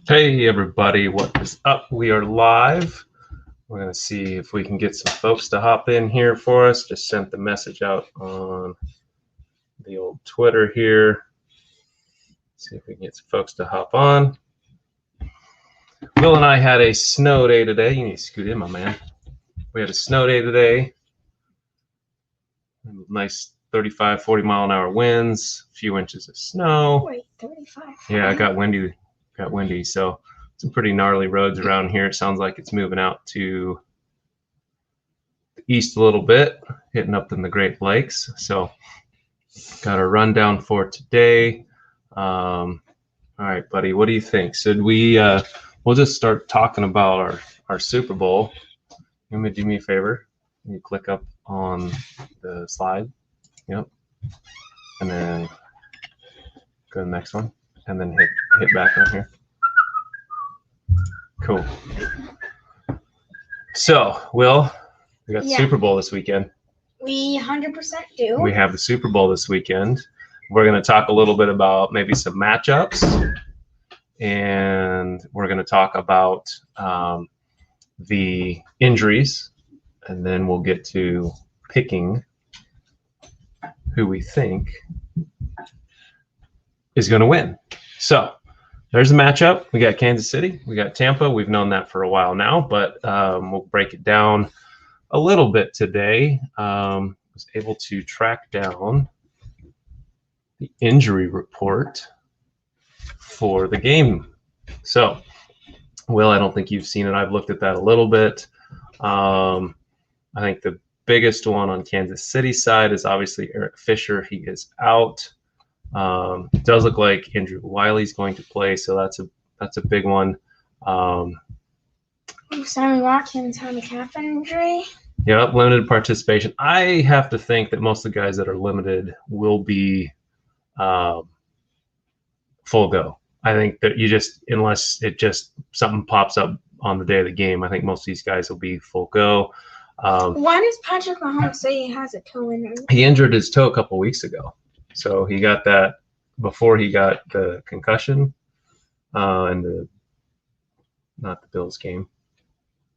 Hey everybody, what is up? We are live. We're going to see if we can get some folks to hop in here for us. Just sent the message out on the old Twitter here. See if we can get some folks to hop on. Will and I had a snow day today. You need to scoot in, my man. We had a snow day today. Nice 35, 40 mile an hour winds, a few inches of snow. Wait, 35. Yeah, it got windy. So some pretty gnarly roads around here. It sounds like it's moving out to the east a little bit, hitting up in the Great Lakes. So got a rundown for today. All right, buddy, what do you think? Should we we'll just start talking about our Super Bowl. You want to do me a favor? You click up on the slide. Yep. And then go to the next one. And then hit back on here. Cool. So, Will, we got the Super Bowl this weekend. We 100% do. We have the Super Bowl this weekend. We're going to talk a little bit about maybe some matchups. And we're going to talk about the injuries. And then we'll get to picking who we think is going to win. So there's a matchup. We got Kansas City. We got Tampa. We've known that for a while now, but we'll break it down a little bit today. Was able to track down the injury report for the game. So, Will, I don't think you've seen it. I've looked at that a little bit. I think the biggest one on Kansas City side is obviously Eric Fisher. He is out. It does look like Andrew Wiley's going to play, so that's a big one. Sammy Watkins had a calf injury. Yeah, limited participation. I have to think that most of the guys that are limited will be full go. I think that unless it just something pops up on the day of the game, I think most of these guys will be full go. Why does Patrick Mahomes say he has a toe injury? He injured his toe a couple weeks ago. So he got that before he got the concussion and not the Bills game.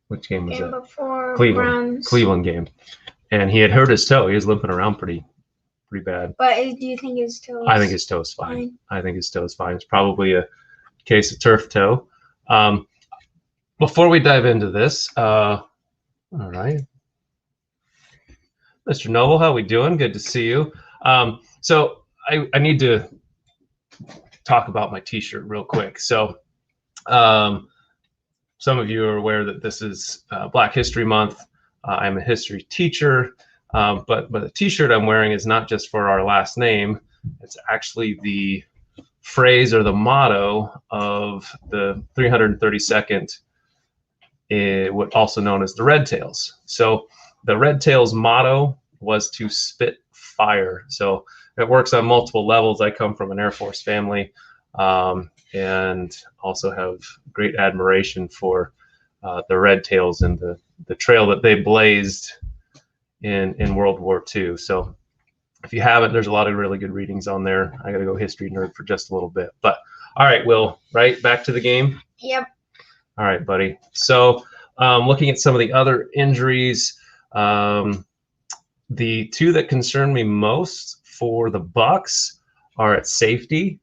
Which game was that? Before Cleveland game. And he had hurt his toe. He was limping around pretty bad. But do you think his toe is I think his toe is fine. I think his toe is fine. It's probably a case of turf toe. Before we dive into this, all right. Mr. Noble, how we doing? Good to see you. So I need to talk about my t-shirt real quick. So some of you are aware that this is Black History Month. I'm a history teacher, but the t-shirt I'm wearing is not just for our last name. It's actually the phrase or the motto of the 332nd, what also known as the Red Tails. So the Red Tails motto was to spit fire. So it works on multiple levels. I come from an Air Force family and also have great admiration for the Red Tails and the trail that they blazed in World War II. So if you haven't, there's a lot of really good readings on there. I got to go history nerd for just a little bit. But all right, Will, right? Back to the game? Yep. All right, buddy. So looking at some of the other injuries, the two that concern me most for the Bucs are at safety.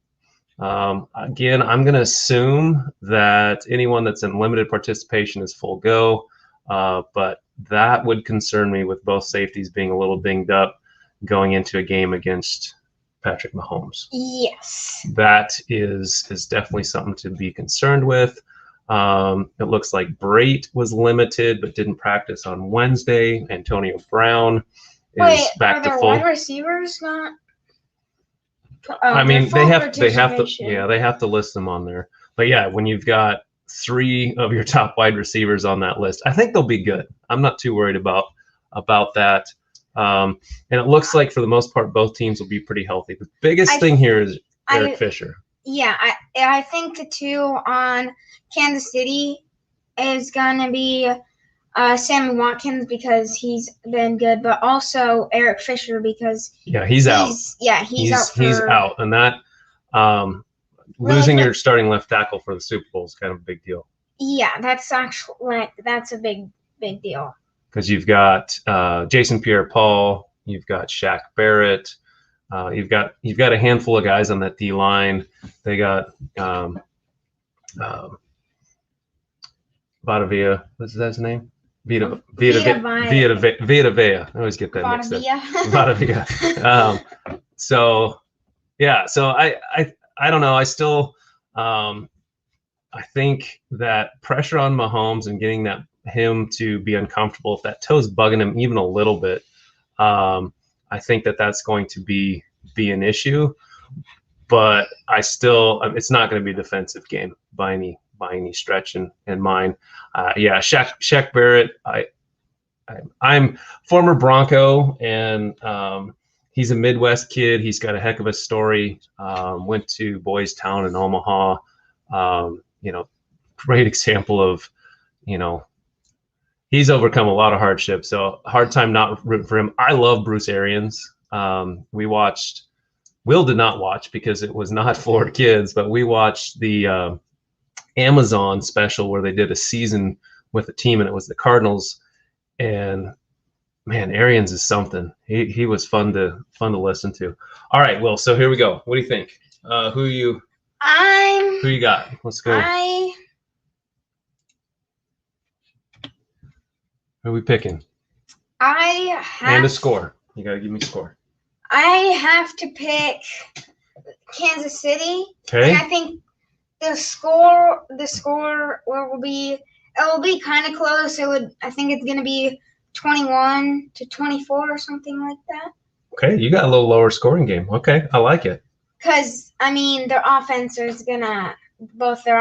Again, I'm going to assume that anyone that's in limited participation is full go, but that would concern me with both safeties being a little dinged up going into a game against Patrick Mahomes. Yes. That is definitely something to be concerned with. It looks like Brate was limited but didn't practice on Wednesday. Antonio Brown is back to full. Wide receivers not? I mean, they have to list them on there. But yeah, when you've got 3 of your top wide receivers on that list, I think they'll be good. I'm not too worried about that. And it looks like for the most part, both teams will be pretty healthy. The biggest thing here is Eric Fisher. Yeah, I think the two on Kansas City is going to be Sammy Watkins because he's been good, but also Eric Fisher because he's out. He's out. He's out, and that losing quick. your starting left tackle for the Super Bowl is kind of a big deal. Yeah, that's actually that's a big deal. Because you've got Jason Pierre-Paul, you've got Shaq Barrett, you've got a handful of guys on that D line. They got Vita, what's his name? Vita Vea. I always get that mixed up. Vita Vea. So yeah, so I don't know. I still I think that pressure on Mahomes and getting him to be uncomfortable, if that toe's bugging him even a little bit, I think that's going to be an issue. But I still, it's not going to be a defensive game by any stretch in mine. Yeah, Shaq Barrett. I'm former Bronco, and he's a Midwest kid. He's got a heck of a story. Went to Boys Town in Omaha. Great example of, he's overcome a lot of hardship. So hard time not rooting for him. I love Bruce Arians. Will did not watch because it was not for kids, but we watched the Amazon special where they did a season with a team, and it was the Cardinals. And man, Arians is something. He was fun to listen to. All right, Will. So here we go. What do you think? Who you got? Let's go. Who are we picking? And a score. You gotta give me a score. I have to pick Kansas City. Okay. And I think the score will be kind of close. I think it's gonna be 21-24 or something like that. Okay, you got a little lower scoring game. Okay, I like it. Because both their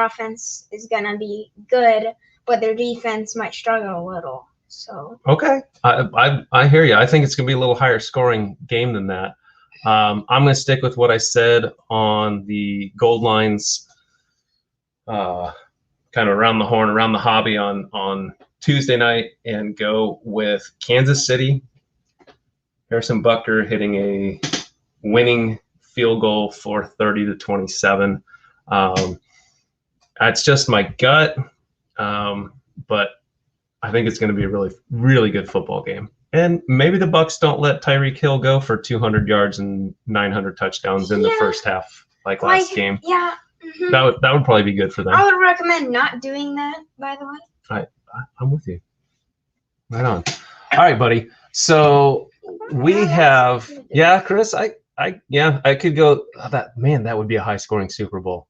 offense is gonna be good, but their defense might struggle a little. So okay, I hear you. I think it's gonna be a little higher scoring game than that. I'm gonna stick with what I said on the Gold Lines, kind of around the horn, around the hobby on Tuesday night, and go with Kansas City. Harrison Butker hitting a winning field goal for 30-27. That's just my gut, but I think it's going to be a really, really good football game. And maybe the Bucs don't let Tyreek Hill go for 200 yards and 900 touchdowns in the first half, like last game. Yeah. Mm-hmm. That would probably be good for them. I would recommend not doing that, by the way. I'm with you. Right on. All right, buddy. So we have, Chris, I could go. That would be a high scoring Super Bowl.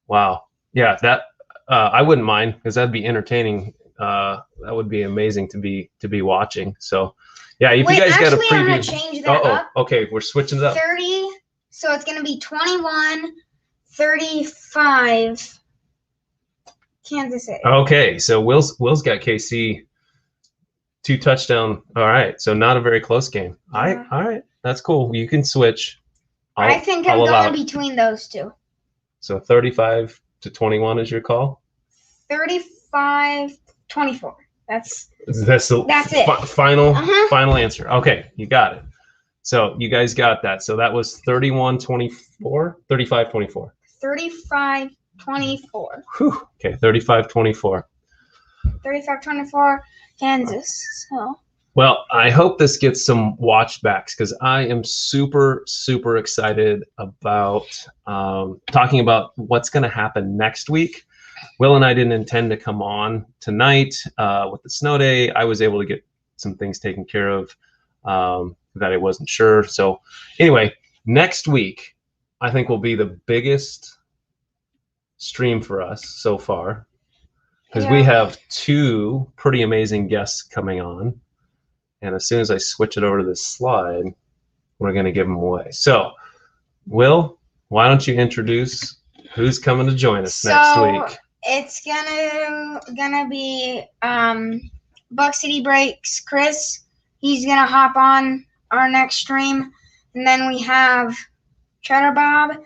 Wow. Yeah, that I wouldn't mind, because that'd be entertaining. That would be amazing to be watching. So, yeah, if you guys got a preview. I'm gonna change that up. Okay, we're switching it up. 30. So it's gonna be 21-35. Kansas City. Okay, so Will's got KC 2 touchdown. All right, so not a very close game. All right, that's cool. You can switch. I think I'm going between those two. So 35-21 is your call. 35-24. That's it. Final answer. Okay, you got it. So you guys got that. So that was 31-24, 35-24. 35-24. Whew. Okay, 35-24. 35-24, Kansas. So. Well, I hope this gets some watchbacks, because I am super, super excited about talking about what's going to happen next week. Will and I didn't intend to come on tonight with the snow day. I was able to get some things taken care of that I wasn't sure. So anyway, next week, I think will be the biggest stream for us so far, because we have 2 pretty amazing guests coming on. And as soon as I switch it over to this slide, we're going to give them away. So, Will, why don't you introduce who's coming to join us next week? It's gonna be Buck City Breaks Chris. He's gonna hop on our next stream, and then we have Cheddar Bob.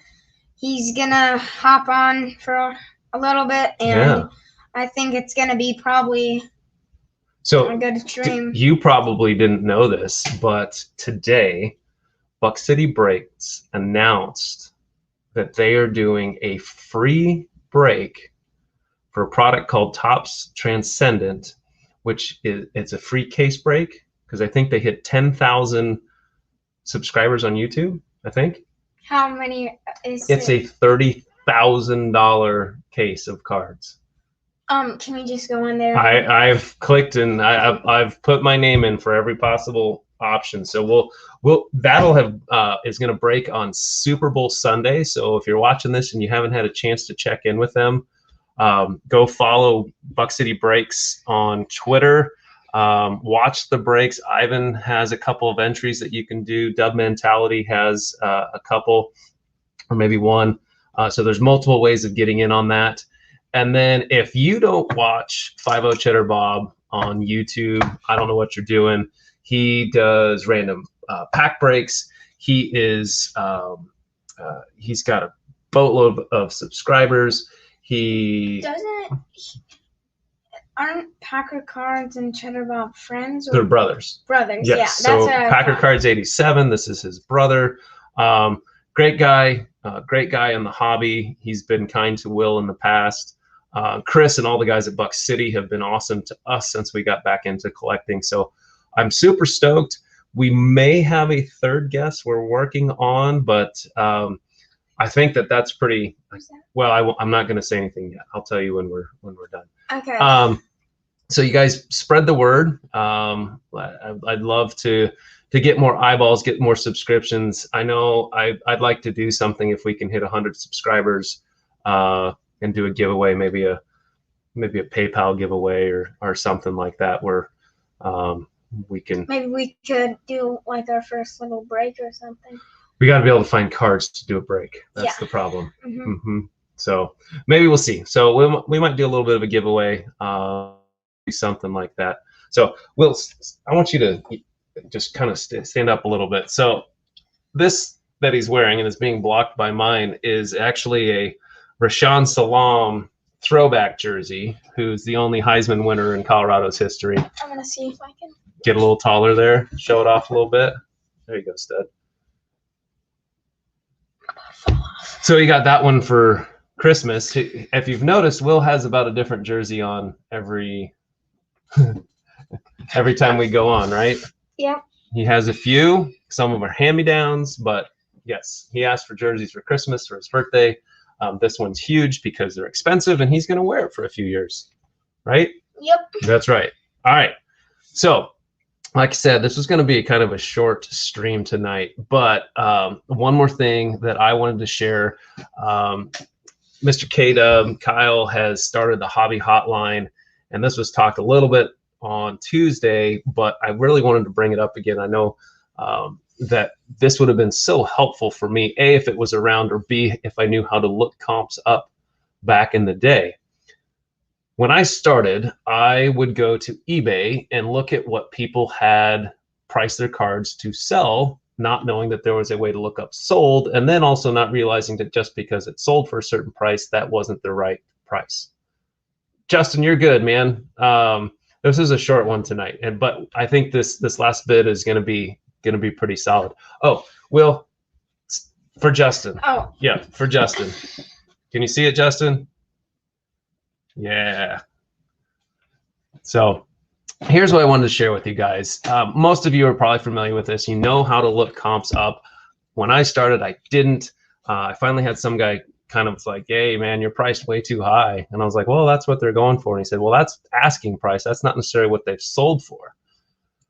He's gonna hop on for a little bit, and I think it's gonna be probably a good stream. You probably didn't know this, but today Buck City Breaks announced that they are doing a free break for a product called Topps Transcendent, which it's a free case break because I think they hit 10,000 subscribers on YouTube, I think. How many is It's it? a $30,000 case of cards. Can we just go in there? I've clicked and I've put my name in for every possible option. So that'll have is going to break on Super Bowl Sunday. So if you're watching this and you haven't had a chance to check in with them, go follow Buck City Breaks on Twitter. Watch the breaks. Ivan has a couple of entries that you can do. Dub Mentality has a couple, or maybe one. So there's multiple ways of getting in on that. And then if you don't watch 50 Cheddar Bob on YouTube, I don't know what you're doing. He does random pack breaks. He is he's got a boatload of subscribers. Aren't Packer Cards and Cheddar Bob friends? Or they're brothers. Brothers, yes. Yeah. So that's what Packer Cards 87. This is his brother. Great guy in the hobby. He's been kind to Will in the past. Chris and all the guys at Buck City have been awesome to us since we got back into collecting. So I'm super stoked. We may have a third guest we're working on, but I think that's pretty well. I'm not going to say anything yet. I'll tell you when we're done. Okay. So you guys spread the word. I'd love to get more eyeballs, get more subscriptions. I know I'd like to do something if we can hit 100 subscribers and do a giveaway, maybe a PayPal giveaway or something like that, where we can. Maybe we could do like our first little break or something. We got to be able to find cards to do a break. That's the problem. So maybe we'll see. So we might do a little bit of a giveaway, something like that. So Will, I want you to just kind of stand up a little bit. So this that he's wearing and is being blocked by mine is actually a Rashaan Salam throwback jersey, who's the only Heisman winner in Colorado's history. I'm gonna see if I can get a little taller there. Show it off a little bit. There you go, stud. So you got that one for Christmas. If you've noticed, Will has about a different jersey on every time we go on, right? Yep. He has a few. Some of them are hand-me-downs, but yes, he asked for jerseys for Christmas for his birthday. This one's huge because they're expensive, and he's going to wear it for a few years, right? Yep. That's right. All right. So, like I said, this was going to be kind of a short stream tonight, but one more thing that I wanted to share. Mr. K-Dub, Kyle, has started the hobby hotline, and this was talked a little bit on Tuesday, but I really wanted to bring it up again. I know that this would have been so helpful for me, A, if it was around, or B, if I knew how to look comps up back in the day. When I started, I would go to eBay and look at what people had priced their cards to sell, not knowing that there was a way to look up sold, and then also not realizing that just because it sold for a certain price, that wasn't the right price. Justin, you're good, man. This is a short one tonight, but I think this last bit is gonna be pretty solid. Oh, Will, for Justin. Oh. Yeah, for Justin. Can you see it, Justin? Yeah. So here's what I wanted to share with you guys. Most of you are probably familiar with this. You know how to look comps up. When I started, I didn't. I finally had some guy kind of like, hey, man, you're priced way too high. And I was like, well, that's what they're going for. And he said, well, that's asking price. That's not necessarily what they've sold for.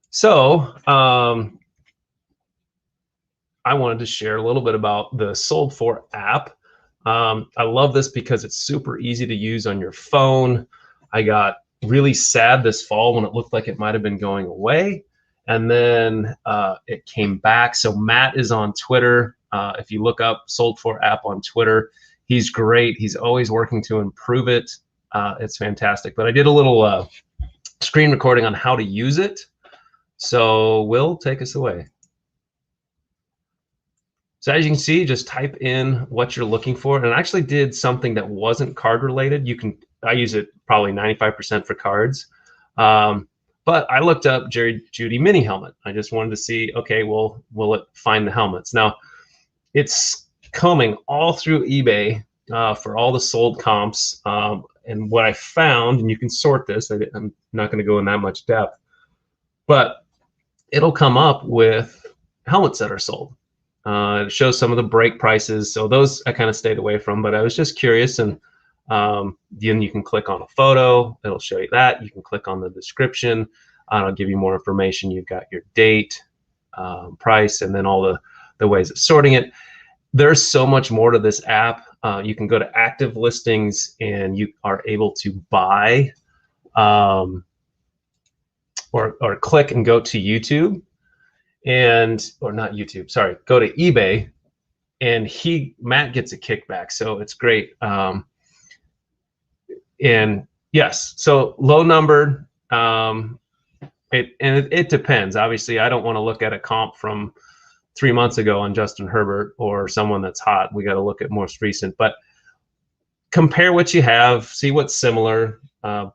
So I wanted to share a little bit about the Sold For app. I love this because it's super easy to use on your phone. I got really sad this fall when it looked like it might have been going away, and then it came back. So Matt is on Twitter. If you look up Sold For app on Twitter, he's great. He's always working to improve it. It's fantastic. But I did a little screen recording on how to use it. So Will, take us away. So as you can see, just type in what you're looking for, and I actually did something that wasn't card related. I use it probably 95% for cards, but I looked up Jerry Jeudy mini helmet. I just wanted to see, okay, well, will it find the helmets? Now, it's combing all through eBay for all the sold comps. And what I found, and you can sort this, I'm not going to go in that much depth, but it'll come up with helmets that are sold. It shows some of the break prices. So those I kind of stayed away from, but I was just curious. And then you can click on a photo. It'll show you that. You can click on the description. It'll give you more information. You've got your date, price, and then all the ways of sorting it. There's so much more to this app. You can go to active listings and you are able to buy or click and go to YouTube or not YouTube, sorry, go to eBay, and Matt gets a kickback. So it's great. And yes, so low numbered, it depends. Obviously, I don't want to look at a comp from 3 months ago on Justin Herbert or someone that's hot. We got to look at most recent, but compare what you have, see what's similar,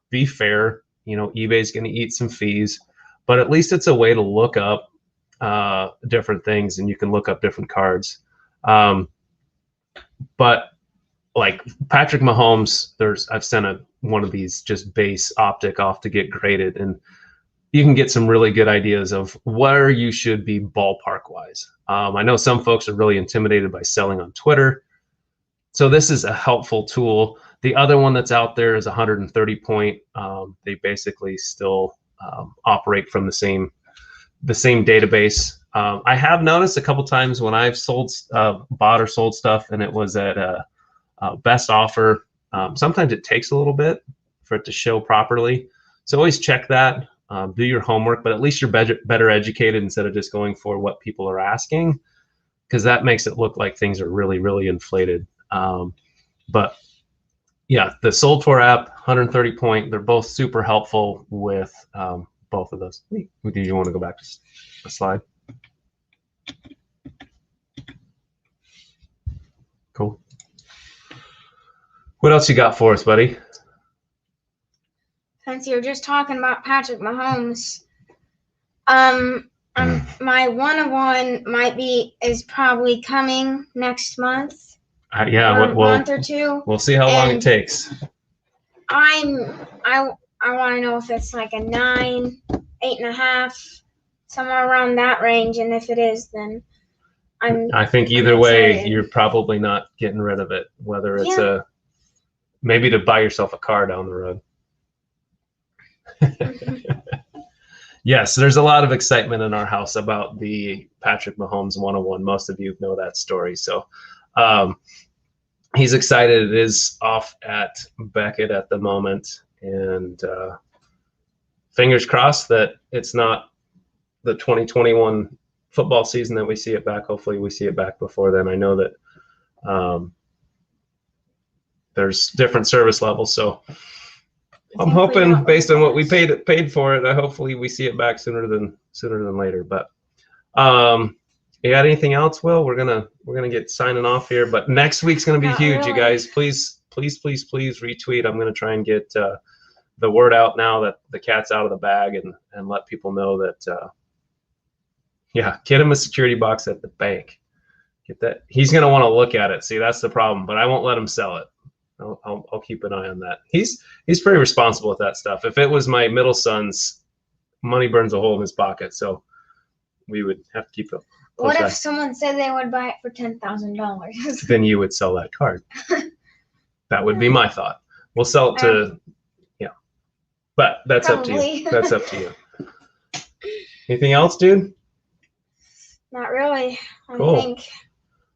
be fair. You know, eBay's going to eat some fees, but at least it's a way to look up different things, and you can look up different cards. But like Patrick Mahomes, I've sent one of these just base optic off to get graded, and you can get some really good ideas of where you should be ballpark wise. I know some folks are really intimidated by selling on Twitter, so this is a helpful tool. The other one that's out there is 130 point. They basically still operate from the same database. I have noticed a couple times when I've bought or sold stuff, and it was at best offer. Sometimes it takes a little bit for it to show properly. So always check that. Do your homework, but at least you're better educated instead of just going for what people are asking, because that makes it look like things are really, really inflated. But yeah, the Sold For app, 130 point, they're both super helpful with both of those. Do you want to go back to the slide? Cool. What else you got for us, buddy? Since you're just talking about Patrick Mahomes, my 101 is probably coming next month. Yeah, month or two. We'll see how long it takes. I want to know if it's like a 9, 8.5, somewhere around that range, and if it is, then I think either way, you're probably not getting rid of it. Whether it's maybe to buy yourself a car down the road. Yes, there's a lot of excitement in our house about the Patrick Mahomes 101. Most of you know that story. So he's excited. It is off at Beckett at the moment. And fingers crossed that it's not the 2021 football season that we see it back. Hopefully we see it back before then. I know that there's different service levels. So I'm hoping, based on what we paid for it, hopefully we see it back sooner than later. But you got anything else, Will? We're gonna get signing off here, but next week's gonna be huge, you guys. Please retweet. I'm gonna try and get the word out now that the cat's out of the bag, and let people know that get him a security box at the bank. Get that. He's gonna want to look at it. See, that's the problem. But I won't let him sell it. I'll keep an eye on that. He's pretty responsible with that stuff. If it was my middle son's, money burns a hole in his pocket, so we would have to keep it. What if someone said they would buy it for $10,000? Then you would sell that card. That would be my thought. We'll sell it to, but that's probably. up to you. That's up to you. Anything else, dude? Not really. Cool. I think.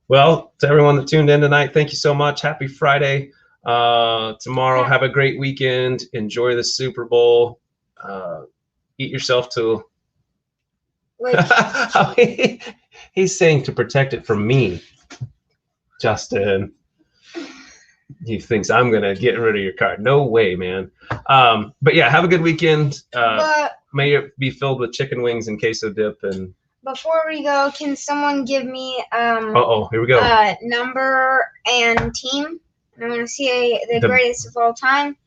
Well, to everyone that tuned in tonight, thank you so much. Happy Friday. Tomorrow, have a great weekend. Enjoy the Super Bowl. Eat yourself to. He's saying to protect it from me, Justin. He thinks I'm gonna get rid of your card. No way, man. But yeah, have a good weekend. May it be filled with chicken wings and queso dip. And before we go, can someone give me here we go. Number and team? I want to see the greatest of all time.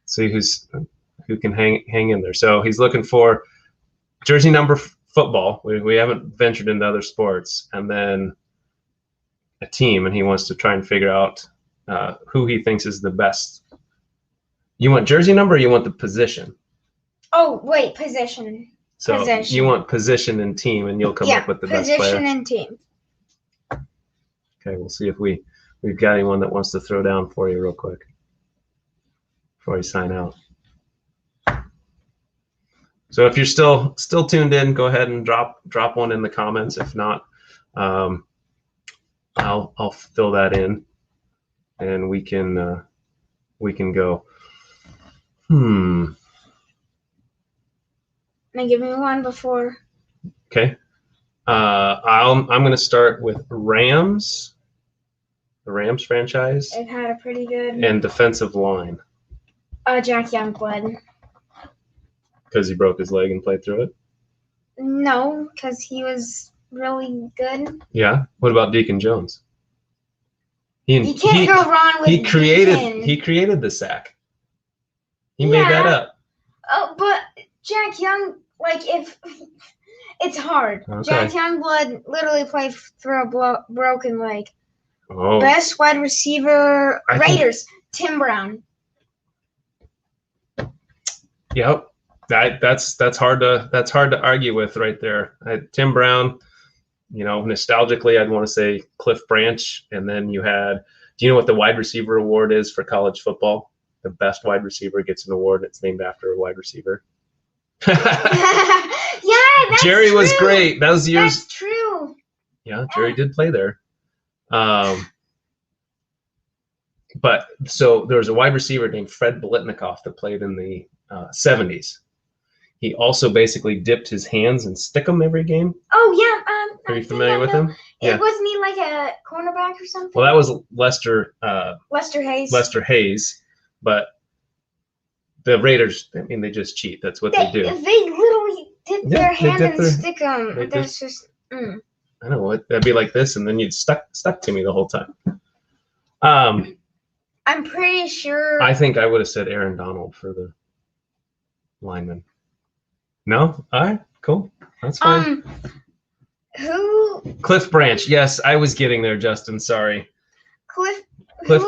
See who can hang in there. So he's looking for jersey number football. We haven't ventured into other sports, and then a team, and he wants to try and figure out who he thinks is the best. You want jersey number, or you want the position? Oh, wait, position. So Position. you want position and team, and you'll come up with the best player. Position and team. Okay, we'll see if we've got anyone that wants to throw down for you real quick before you sign out. So if you're still tuned in, go ahead and drop one in the comments. If not, I'll fill that in, and we can go. Now give me one before. Okay. I'm going to start with Rams, the Rams franchise, It had a pretty good. and defensive line Jack Youngblood. because he broke his leg and played through it. No, because he was really good. Yeah. What about Deacon Jones? You can't go wrong with he created Deacon. the sack. He made that up. Oh, but Jack Young, if it's hard. Okay. Jack Youngblood literally played through a broken leg. Oh, Best wide receiver, I think- Raiders, Tim Brown. yep. That's hard to argue with right there. Tim Brown, nostalgically, I'd want to say Cliff Branch, and then you had. Do you know what the wide receiver award is for college football? The best wide receiver gets an award. It's named after a wide receiver. Yeah, that's Jerry was true. great. That was years. That's true. Yeah, Jerry did play there. But so there was a wide receiver named Fred Biletnikoff that played in the 70s. He also basically dipped his hands and stick them every game. Oh yeah. Are you familiar with him? Yeah. Wasn't he like a cornerback or something? Well, that was Lester Hayes. Lester Hayes, but the Raiders, they just cheat. That's what they do. They literally dip their they hand dip and their- stick them. they That's just. I know that'd be like this, and then you'd stuck to me the whole time. I'm pretty sure. I think I would have said Aaron Donald for the lineman. No? All right, cool. That's fine. Who? Cliff Branch. Yes, I was getting there, Justin. Sorry. Cliff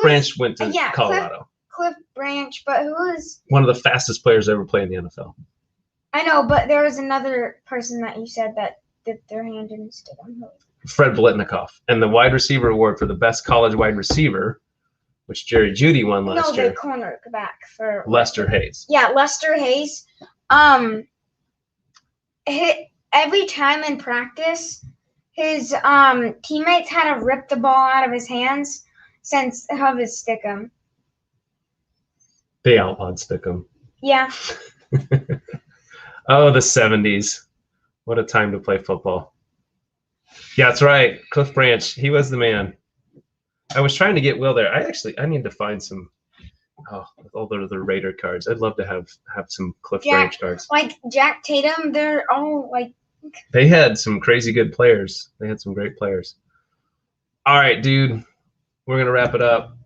Branch went to yeah, Colorado. Cliff Branch, but who is? One of the fastest players ever played in the NFL. I know, but there was another person that you said that dipped their hand and stick them. Fred Biletnikoff. And the wide receiver award for the best college wide receiver, which Jerry Jeudy won last No, year, the cornerback for Lester Hayes. Yeah, Lester Hayes. Every time in practice, his teammates had to rip the ball out of his hands since of his stickum. They outlawed Stickum. Yeah. Oh, the 70s. What a time to play football. Yeah, that's right. Cliff Branch. He was the man. I was trying to get Will there. I need to find some with all the Raider cards. I'd love to have some Cliff Branch cards. Like Jack Tatum, they're all like. They had some crazy good players. They had some great players. All right, dude. We're going to wrap it up.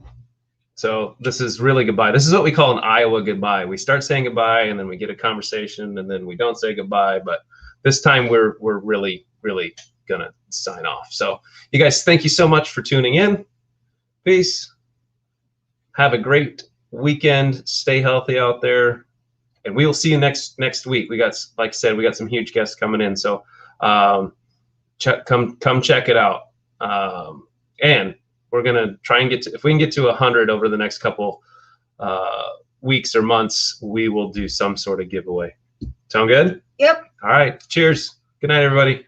So this is really goodbye. This is what we call an Iowa goodbye. We start saying goodbye, and then we get a conversation, and then we don't say goodbye. But this time we're really, really going to sign off. So you guys, thank you so much for tuning in. Peace. Have a great weekend. Stay healthy out there. And we will see you next week. We got, like I said, we got some huge guests coming in. So come check it out. And we're gonna try and if we can get to 100 over the next couple weeks or months, we will do some sort of giveaway. Sound good? Yep. All right. Cheers. Good night, everybody.